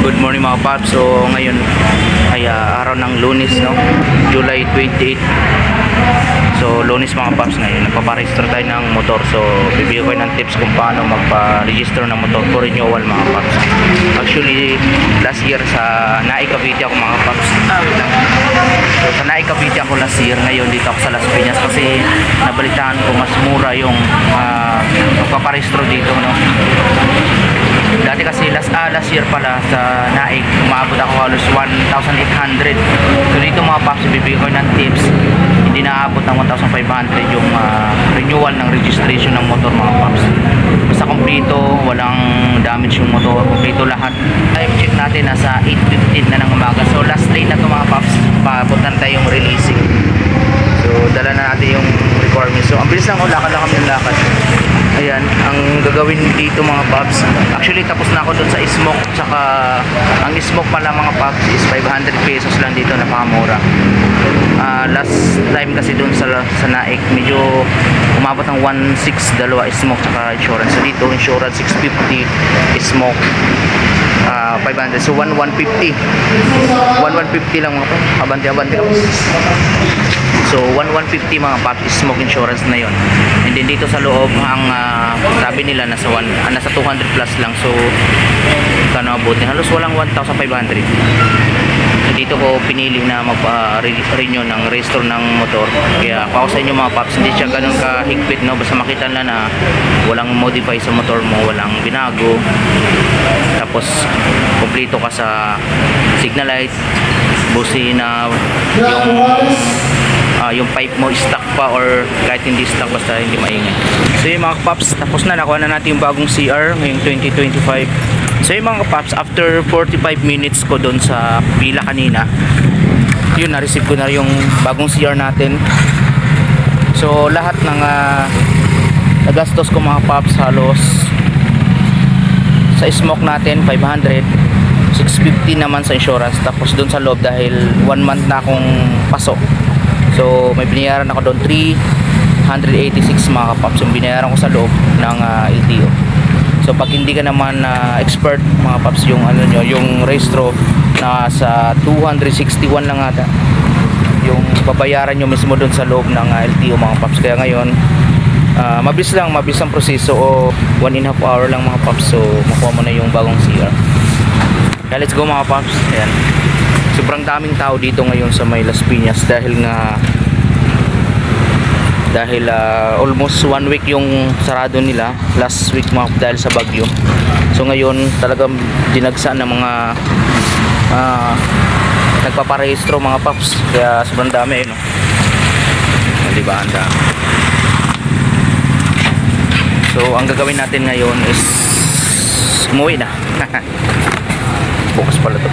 Good morning mga paps. So ngayon ay araw ng Lunes, no? July 28. So Lunes mga paps, ngayon nagpaparegister tayo ng motor. So bibigyan ko ng tips kung paano magpa-register ng motor for renewal mga paps. Actually last year sa Naik Cavite ako mga paps. So sa Naik Cavite ako last year, ngayon dito ako sa Las Piñas kasi nabalitaan ko mas mura yung magpaparehistro dito, no? Dati kasi last year pala sa Naik, umabot ako halos 1,800. So dito mga paps, bibigyan ko ng tips. Hindi naabot ng 1,500 yung renewal ng registration ng motor mga paps. Basta kompleto, walang damage yung motor, kompleto lahat. Time check natin, nasa 8:15 na ng umaga. So last day na to mga paps, papuntan tayo yung releasing. So dala na natin yung requirements. So ang bilis lang, lakad lang kami ng lakad. Ayan, ang gagawin dito mga paps, actually tapos na ako dun sa smoke, saka ang smoke pala mga paps is 500 pesos lang dito, napakamura. Last time kasi dun sa Naik, medyo umabot ng 1,600, dalawa smoke saka insurance. So dito insurance 650, smoke 500, so 1,150 lang mga paps. Abante so 1,150 mga paps, smoke insurance na yon. And then dito sa loob ang sabi nila nasa 200 plus lang. So kano abot halos walang 1,500. So dito ko pinili na magpa-renew ng restore ng motor. Kaya pa ako sa inyo mga paps, hindi siya ganun kahigpit, no? Basta makita nila na walang modify sa motor mo, walang binago, tapos kompleto ka sa signal light, busina, yung pipe mo stock pa or kahit hindi stock, basta hindi maingay. So yung mga paps, tapos na, nakuha na natin yung bagong CR ngayong 2025. So yung mga paps, after 45 minutes ko doon sa pila kanina, yun, na-receive ko na yung bagong CR natin. So lahat ng nagastos ko mga paps, halos sa smoke natin 500, 650 naman sa insurance, tapos doon sa loob dahil 1 month na akong pasok. So may binayaran ako doon 386 mga kapaps, yung binayaran ko sa loob ng LTO. So pag hindi ka naman expert mga paps, yung yung registro na sa 261 lang ata yung babayaran nyo mismo doon sa loob ng LTO mga paps. Kaya ngayon mabilis ang proseso, o 1.5 hour lang mga paps. So makuha mo na yung bagong CR. Kaya let's go mga paps. Ayan, sobrang daming tao dito ngayon sa may Las Piñas dahil almost 1 week yung sarado nila last week mga, dahil sa bagyo. So ngayon talagang dinagsan ng mga nagpaparehistro mga paps, kaya sobrang dami, no? Diba, ang dami. So ang gagawin natin ngayon is umuwi na. Bukas pala to.